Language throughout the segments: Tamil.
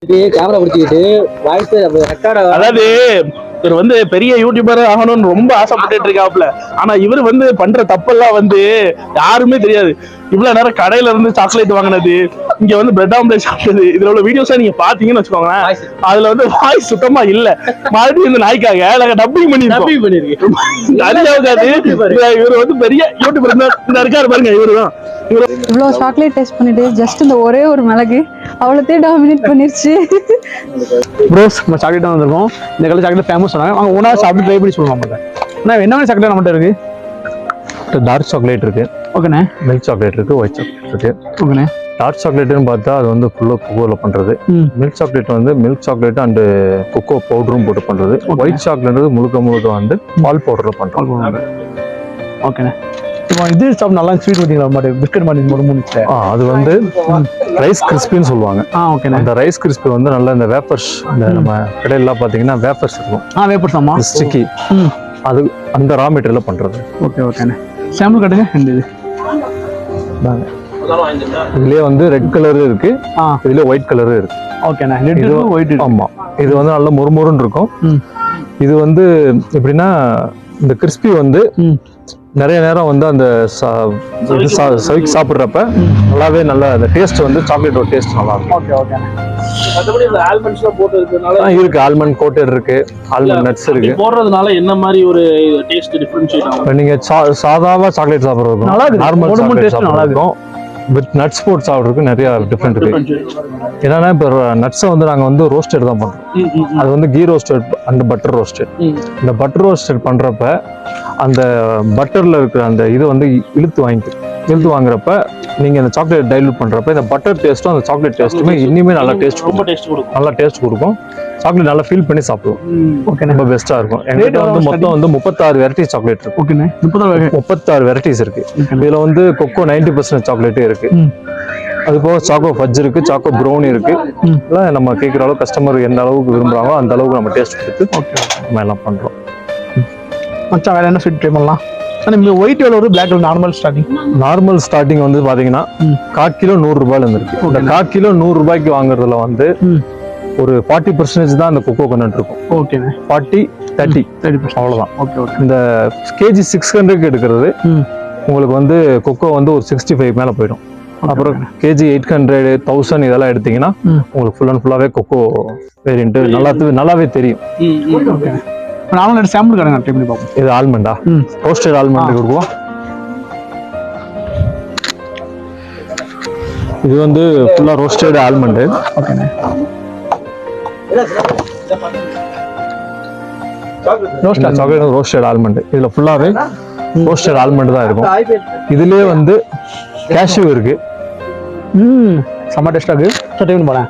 கேமரா பிடிச்சிக்கிட்டு வாய்ஸ் ரெக்கார்ட் அதாவது இவர் வந்து பெரிய யூடியூபர் ஆகணும்னு ரொம்ப ஆசைப்பட்டு இருக்காப்ல. ஆனா இவர் வந்து பண்ற தப்பெல்லாம் வந்து யாருமே தெரியாது. இவ்வளவு நேரம் கடையில இருந்து சாக்லேட் வாங்கினது, இங்க வந்து பிரெட் ஆம்லேட் சாப்பிட்டது, இதுல உள்ள வீடியோஸா நீங்க பாத்தீங்கன்னு வச்சுக்கோங்களேன், அதுல வந்து வாய்ஸ் சுத்தமா இல்ல. மறுபடியும் இந்த நாய்க்காக நாங்க டப்பிங் பண்ணிருக்கோம். இவர் வந்து பெரிய யூடியூபர் இந்த இருக்காரு பாருங்க. இவருதான் இவ்வளவு சாக்லேட் டேஸ்ட் பண்ணிட்டு ஜஸ்ட் இந்த ஒரே ஒரு மிளகு அவ்வளோத்தையும் டாமினேட் பண்ணிருச்சு. ப்ரோஸ் நம்ம சாக்லேட் தான் வந்திருக்கோம். இந்த கலர் சாக்லேட் ஃபேமஸ் சொன்னாங்க. அவங்க ஒன்றா சாப்பிட்டு ட்ரை பண்ணி சொல்லுவாங்க நம்மகிட்ட. ஆனால் என்ன மாதிரி சாக்லேட் நம்மகிட்ட இருக்கு? டார்க் சாக்லேட் இருக்கு, ஓகேண்ணே. மில்க் சாக்லேட் இருக்கு, ஒயிட் சாக்லேட் இருக்கு. ஓகேண்ணே. டார்க் சாக்லேட்னு பார்த்தா அது வந்து ஃபுல்லாக கொக்கோவில் பண்ணுறது. மில்க் சாக்லேட் வந்து மில்க் சாக்லேட் அண்டு கொக்கோ பவுடரும் போட்டு பண்ணுறது. ஒயிட் சாக்லேட் முழுக்க வந்து பால் பவுடரில் பண்ணுறோம். ஓகேண்ணே. இப்போ இது சாப்பிட்டு நல்லா ஸ்வீட் பார்த்தீங்களா? மாதிரி பிஸ்கட் மாதிரி மூணு அது வந்து ரைஸ் கிறிஸ்பின்னு சொல்லுவாங்க. ஓகேண்ணே. அந்த ரைஸ் கிறிஸ்பி வந்து நல்லா இந்த வேப்பர்ஸ், இந்த நம்ம கடையிலாம் பார்த்தீங்கன்னா வேப்பர்ஸ் இருக்கும். வேப்பர்ஸ் ஆமா, ஸ்டிக்கி. அது அந்த ரா மெட்டீரியல் பண்ணுறது. ஓகே ஓகேண்ணே. சாம்பிள் காட்டுங்க. இந்த இது இதுலயே வந்து ரெட் கலர் இருக்கு, இதுல ஒயிட் கலர் இருக்கு. ஓகேண்ணே. Red white. ஆமா, இது வந்து நல்ல மொறுமொறுன்னு இருக்கும். இது வந்து எப்படின்னா இந்த கிறிஸ்பி வந்து நிறைய நேரம் வந்து அந்த சாப்பிட்றப்ப நல்லாவே நல்ல அந்த டேஸ்ட் வந்து சாக்லேட்டோட டேஸ்ட் நல்லா இருக்கும். Okay okay. மற்றபடி இந்த ஆல்மண்ட்ஸ்லாம் போட்டு இருக்கறனால இருக்கு, ஆல்மண்ட் கோட்டட் இருக்கு, ஆல்மண்ட் நட்ஸ் இருக்கு. போடுறதுனால என்ன மாதிரி ஒரு டேஸ்ட் டிஃபரன்ஷியேட் ஆகும்? இப்போ நீங்க சாதாவா சாக்லேட் சாப்பிட்றதுக்கும் நார்மல் சாக்லேட் சாப்பிட்றதுக்கும் வித் நட்ஸ் போட்டு சாப்பிட்றதுக்கு நிறைய டிஃப்ரெண்ட் இருக்கு. என்னன்னா இப்போ நட்ஸை வந்து நாங்கள் வந்து ரோஸ்டட் தான் பண்றோம். அது வந்து ghee roasted and butter roasted. இந்த பட்டர் ரோஸ்டட் பண்றப்ப அந்த பட்டர்ல இருக்கிற அந்த இது வந்து இழுத்து வாங்குறப்ப நீங்க இந்த சாக்லேட் டைல்யூட் பண்றப்ப இந்த பட்டர் டேஸ்ட்டும் அந்த சாக்லேட் டேஸ்ட்டுமே இனிமே நல்லா டேஸ்ட் கொடுக்கும். நல்லா டேஸ்ட் கொடுக்கும். சாக்லேட் நல்லா ஃபீல் பண்ணி சாப்பிடுவோம். ஓகே, ரொம்ப பெஸ்டா இருக்கும். எங்கிட்ட வந்து மொத்தம் வந்து 36 வெரைட்டிஸ் சாக்லேட் இருக்கு. ஓகே, 36 வெரைட்டிஸ் இருக்கு. இதுல வந்து கொக்கோ 90% சாக்லேட்டே இருக்கு. அது போக சாக்கோ ஃபட்ஜ் இருக்கு, சாக்கோ ப்ரௌனி இருக்கு. எல்லாம் நம்ம கேட்குற அளவுக்கு கஸ்டமர் எந்த அளவுக்கு விரும்புறாங்களோ அந்த அளவுக்கு நம்ம டேஸ்ட் கொடுத்து நம்ம எல்லாம் பண்றோம். மச்சான் வேற என்ன ஸ்வீட் ட்ரை பண்ணலாம்? ஒயிட் எவ்வளோ ஒரு பிளாக் நார்மல் ஸ்டார்டிங் வந்து பாத்தீங்கன்னா 1/4 கிலோ 100 ரூபாயில இருந்து இருக்கு. இந்த 1/4 கிலோ 100 ரூபாய்க்கு வாங்குறதுல வந்து ஒரு 40% தான் அந்த கொக்கோ கண்டென்ட் இருக்கும். ஓகே, 40-30 அவ்வளவுதான். Okay okay. இந்த கேஜி 600க்கு எடுக்கிறது உங்களுக்கு வந்து கொக்கோ வந்து ஒரு 65 மேல போயிடும். அப்புறம் கேஜி 800, 1000 இதெல்லாம் எடுத்தீங்கன்னா உங்களுக்கு ஃபுல் அண்ட் ஃபுல்லாவே கொக்கோ வேரியன்ட் நல்லாவே தெரியும். ஆல்மண்ட் சாம்பிள் கடங்க ட்ரை பண்ணி பார்ப்போம். இது ஆல்மண்டா, ரோஸ்டட் ஆல்மண்ட் கொடுப்போம். இது வந்து ஃபுல்லா ரோஸ்டட் ஆல்மண்ட். ஓகேண்ணே. Roasted almond. இதுல ஃபுல்லாவே ரோஸ்டட் ஆல்மண்ட் தான் இருக்கும். இதுலயே வந்து கேஷ்யூ இருக்கு. செம்ம டேஸ்டா இருக்கு. ட்ரை பண்ணி போறேன்.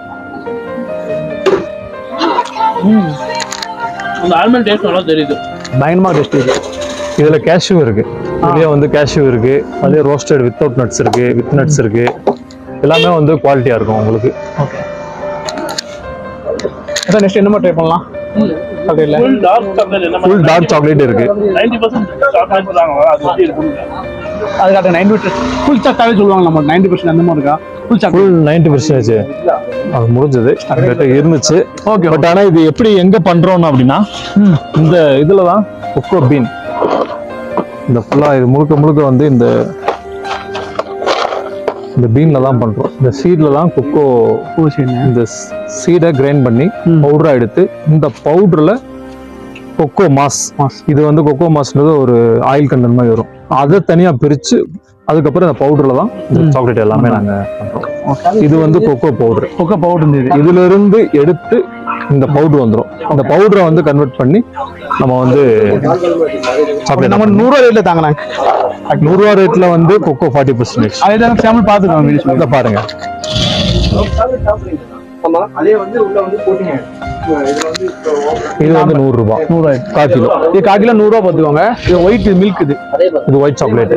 அந்த ஆல்மண்ட் டேஸ்ட் நல்லா தெரியுது. பயங்கரமா டேஸ்ட் இருக்கு. இதுல கேஷ்யூ இருக்கு. இதுலயே வந்து கேஷ்யூ இருக்கு. அதுலயே ரோஸ்டட் வித்தவுட் நட்ஸ் இருக்கு, வித் நட்ஸ் இருக்கு. எல்லாமே வந்து குவாலிட்டியா இருக்கும் உங்களுக்கு. ஓகே. அதான் நெக்ஸ்ட் என்ன ட்ரை பண்ணலாம்? ஃபுல் டார்க் சாக்லேட் இருக்கு. 90% சாக்லேட் சொல்றாங்க. அது எப்படி இருக்கும்? அது காட்ட 90% ஃபுல் சாக்லேட் சொல்லுவாங்க. நம்ம 90% அந்த மாதிரி இருக்கா? ஃபுல் 90% அது முடிஞ்சது இருந்துச்சு. ஓகே. பட் ஆனா இது எப்படி எங்க பண்றோம் அப்படின்னா இந்த இதுலதான் கொக்கோ பீன், இந்த ஃபுல்லா இது முழுக்க வந்து இந்த பீன்ல தான் பண்றோம். இந்த சீட்ல தான் கொக்கோ, இந்த சீடை கிரைண்ட் பண்ணி பவுடரா எடுத்து இந்த பவுடர்ல கொக்கோ மாஸ், இது வந்து கொக்கோ மாஸ்ன்றது ஒரு ஆயில் கண்டென்ட் மாதிரி வரும். அதை தனியா பிரிச்சு அதுக்கப்புறம் இந்த பவுடர்ல தான் சாக்லேட் எல்லாமே நாங்க பண்றோம். இது வந்து கொக்கோ பவுடர். இதுல இருந்து எடுத்து இந்த பவுடர் வந்துடும். அந்த பவுடரை வந்து கன்வெர்ட் பண்ணி நம்ம வந்து சாக்லேட் நம்ம 100 ரூபா ரேட்ல தாங்கலாம். 100 ரூபா ரேட்ல வந்து கொக்கோ 40%. அதே சாம்பிள் பாத்துக்கோங்க, பாருங்க. இது வந்து 100 ரூபாய். 1/4 கிலோ. இது 1/4 கிலோ 100 ரூபா பாத்துக்கோங்க. இது ஒயிட் மில்க். இது ஒயிட் சாக்லேட்.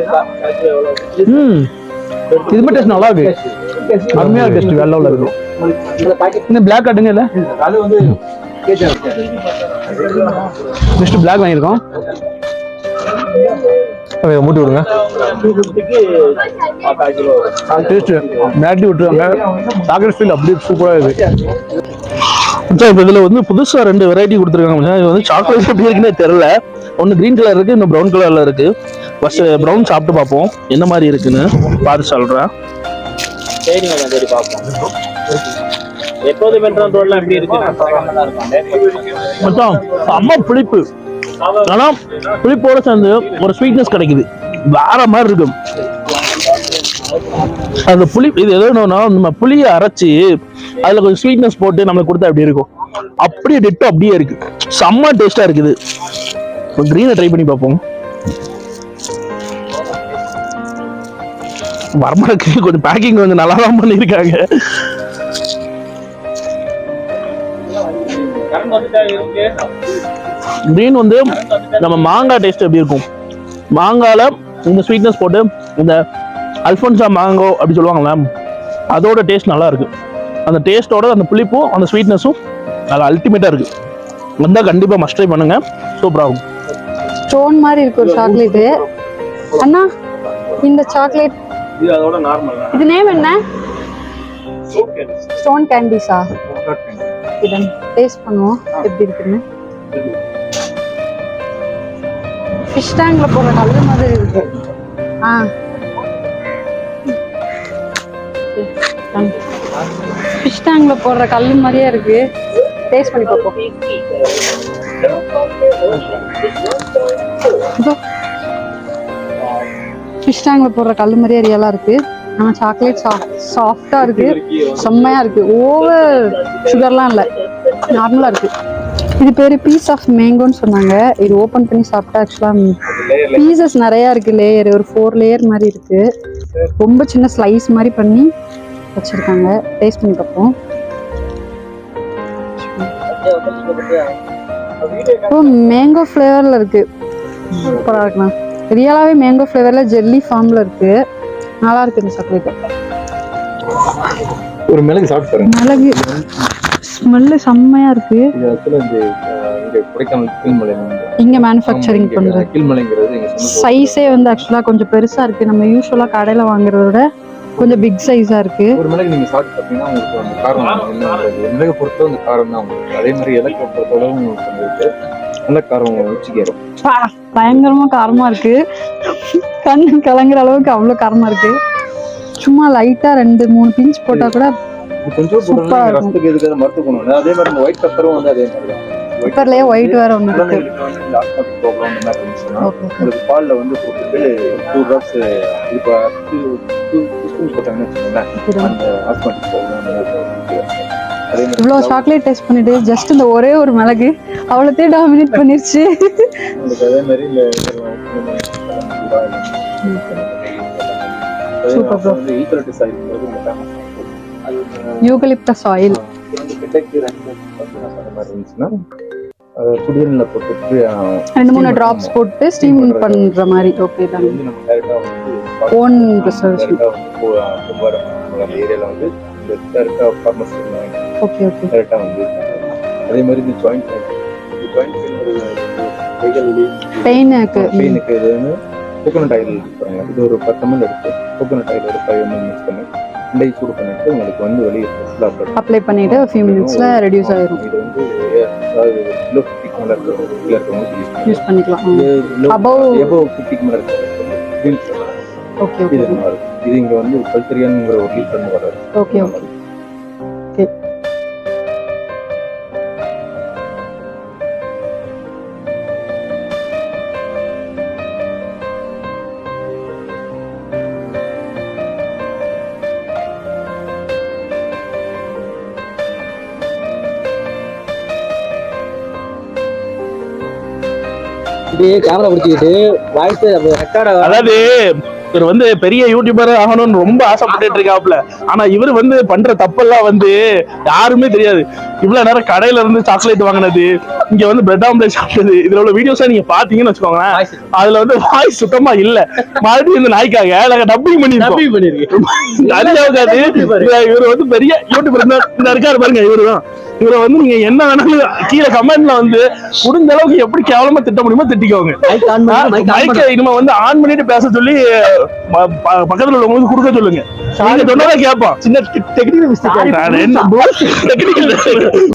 இது மட்டும் டேஸ்ட் நல்லா இருக்கு. அருமையா டேஸ்ட் வேற லெவல்ல இருக்கு. இந்த பிளாக் காட்டுங்க. இல்ல நெக்ஸ்ட் பிளாக் வாங்கிருக்கோம். மூட்டி விடுங்க. டேஸ்ட் மேட்டி விட்டுருவாங்க. சாக்லேட் ஃபீல் அப்படியே சூப்பரா இருக்கு. இப்போ இதுல வந்து புதுசா 2 வெரைட்டி கொடுத்துருக்காங்க மச்சான். இது வந்து சாக்லேட் எப்படி இருக்குன்னே தெரியல. ஒன்னு கிரீன் கலர் இருக்கு, இன்னும் ப்ரௌன் கலர்ல இருக்கு. ஃபர்ஸ்ட் ப்ரௌன் சாப்பிட்டு பார்ப்போம் என்ன மாதிரி இருக்குன்னு பார்த்து சொல்றேன். சரி மச்சான், சரி பார்ப்போம். எப்போது மெட்ரான் ரோட்ல எப்படி இருக்கு? மச்சான் செம்ம புளிப்பு, ஆனா புளிப்போட சேர்ந்து ஒரு ஸ்வீட்னஸ் கிடைக்குது, வேற மாதிரி இருக்கும் அந்த புளி. இது எதோ நம்ம புளியை அரைச்சி அதுல கொஞ்சம் ஸ்வீட்னஸ் போட்டு நம்மளுக்கு கொடுத்தா எப்படி இருக்கும், அப்படியே டிட்டோ அப்படியே இருக்கு. செம்ம டேஸ்டா இருக்குது. கிரீனை ட்ரை பண்ணி பார்ப்போம். வரமாக்கு கொஞ்சம் பேக்கிங் கொஞ்சம் நல்லா தான் பண்ணியிருக்காங்க. கிரீன் வந்து நம்ம மாங்காய் டேஸ்ட் எப்படி இருக்கும், மாங்கால இந்த ஸ்வீட்னஸ் போட்டு இந்த அல்ஃபோன்சா மேங்கோ அப்படி சொல்லுவாங்கல்ல, அதோட டேஸ்ட் நல்லா இருக்கு. அந்த டேஸ்டோட அந்த புளிப்பும் அந்த ஸ்வீட்னஸும் நல்லா அல்டிமேட்டா இருக்கு. வந்தா கண்டிப்பா மஸ்ட் ட்ரை பண்ணுங்க, சூப்பரா இருக்கும். ஸ்டோன் மாதிரி இருக்கு ஒரு சாக்லேட். அண்ணா இந்த சாக்லேட் இது அதோட நார்மல். இது நேம் என்ன? ஸ்டோன் கேண்டிஸா? இத டேஸ்ட் பண்ணுவோம் எப்படி இருக்குன்னு. ஃபிஷ் டேங்க்ல போற கல்லு மாதிரி இருக்கு. ஃபிஷ் டேங்க்ல போடுற கல்லு மாதிரியே இருக்கு. டேஸ்ட் பண்ணி பார்ப்போம். ஃபிஷ் டேங்க்ல போடுற கல்லு மாதிரியே ரியலா இருக்கு. ஆனா சாக்லேட் சாஃப்டா இருக்கு, செம்மையா இருக்கு. ஓவர் சுகர்லாம் இல்லை, நார்மலா இருக்கு. இது பேரு பீஸ் ஆஃப் மேங்கோன்னு சொன்னாங்க. இது ஓபன் பண்ணி சாப்பிட்டா ஆக்சுவலா பீசஸ் நிறைய இருக்கு, லேயர் ஒரு 4 லேயர் மாதிரி இருக்கு. ரொம்ப சின்ன ஸ்லைஸ் மாதிரி பண்ணி வச்சிருக்காங்க. டேஸ்ட் பண்ணி பார்ப்போம். மேங்கோ ஃப்ளேவர்ல இருக்கு, சூப்பரா இருக்கலாம். ரியலாவே மேங்கோ ஃப்ளேவர்ல ஜெல்லி ஃபார்ம்ல இருக்கு, நல்லா இருக்கு இந்த சாக்லேட். ஒரு மிளகு சாப்பிட்டு பாருங்க. மிளகு ஸ்மெல்லு செம்மையா இருக்கு. இது ஆக்சுவலா இங்க கொடைக்கானல் கீழ்மலை இங்க மேனுஃபேக்சரிங் பண்றது. கீழ்மலைங்கிறது சைஸே வந்து ஆக்சுவலா கொஞ்சம் பெருசா இருக்கு. நம்ம யூஸ்வலா கடையில வாங்குறத விட கொஞ்சம் பிக் சைஸா இருக்கு. ஒரு மிளகு நீங்க சாப்பிட்டு பார்த்தீங்கன்னா உங்களுக்கு அந்த காரம் என்ன மிளகு பொறுத்தவரை அந்த காரம் தான் உங்களுக்கு. அதே மாதிரி இலக்கை பொறுத்தவரை உங்களுக்கு வந்துட்டு நல்ல காரம் உச்சிக்கேறும். பயங்கரமா காரமா இருக்கு, கண்ணு கலங்குற அளவுக்கு அவ்வளவு காரமா இருக்கு. சும்மா லைட்டா 2-3 பிஞ்ச் போட்டா கூட கொஞ்சம் ரசத்துக்கு எதுக்கு மருத்துவ குணம். அதே மாதிரி நம்ம ஒயிட் பெப்பரும் வந்து அதே மாதிரி தான். பெப்பர்லயே ஒயிட் வேற ஒண்ணு இருக்கு. உங்களுக்கு பால்ல வந்து போட்டுட்டு 2 drops இப்போ 2 ஸ்பூன் போட்டாங்கன்னு வச்சுக்கோங்களேன், அந்த ஆஸ்மாட்டிக் ப்ராப்ளம். இவ்வளவு சாக்லேட் டேஸ்ட் பண்ணிட்டு ஜஸ்ட் இந்த ஒரே ஒரு மிளகு அவ்வளோத்தையே டாமினேட் பண்ணிருச்சு. அதே மாதிரி இந்த super bro. Eucalyptus oil eucalyptus oil சுடுதண்ணில போட்டுட்டு 2-3 டிராப்ஸ் போட்டு ஸ்டீம் பண்ற மாதிரி. ஓகே தான். Own research. ஏரியால வந்து இந்த கரெக்டா ஃபார்மர்ஸ் ஓகே ஓகே கரெக்டா வந்து அதே மாதிரி இந்த ஜாயிண்ட் பெயினுக்கு இது வந்து கோகோனட் ஆயில் போறாங்க. இது ஒரு 10 ml எடுத்து கோகோனட் ஆயில் ஒரு 5 ml மிக்ஸ் பண்ணி ரெண்டை சூடு பண்ணிட்டு உங்களுக்கு வந்து வெளியே அப்ளை பண்ணிட்டு a few minutesல ரெடியூஸ் ஆயிடும். இது வந்து அதாவது லோ 50 மேல இருக்கவங்க யூஸ் பண்ணிக்கலாம். above 50 மேல இருக்கவங்க ஓகே ஓகே. இது இங்க வந்து கல்ச்சரியன்ங்கிற ஒரு லீஃப் வந்து வராது. Okay okay okay. கேமரா பிடிச்சிக்கிட்டு வாய்ஸ் ரெக்கார்ட். அதாவது இவர் வந்து பெரிய யூடியூபர் ஆகணும்னு ரொம்ப ஆசைப்பட்டு இருக்காப்ல. ஆனா இவர் வந்து பண்ற தப்பெல்லாம் வந்து யாருமே தெரியாது. இவ்வளவு நேரம் கடையில இருந்து சாக்லேட் வாங்கினது, இங்க வந்து பிரெட் ஆம்லேட் சாப்பிட்டது, இதுல உள்ள வீடியோஸா நீங்க பாத்தீங்கன்னு வச்சுக்கோங்களேன், அதுல வந்து வாய்ஸ் சுத்தமா இல்ல. மறுபடியும் இந்த நாய்க்காக நாங்க டப்பிங் பண்ணிருக்கோம். இவர் வந்து பெரிய யூடியூபர் இருக்காரு பாருங்க. இவருதான். இவரை வந்து நீங்க என்ன வேணாலும் கீழே கமெண்ட்ல வந்து முடிஞ்ச அளவுக்கு எப்படி கேவலமா திட்ட முடியுமோ திட்டிக்கோங்க. மைக்கை இனிமே வந்து ஆன் பண்ணிட்டு பேச சொல்லி பக்கத்துல உள்ளவங்களுக்கு கொடுக்க சொல்லுங்க. சொன்னதான் கேட்பான். சின்ன டெக்னிக்கல் மிஸ்டேக்.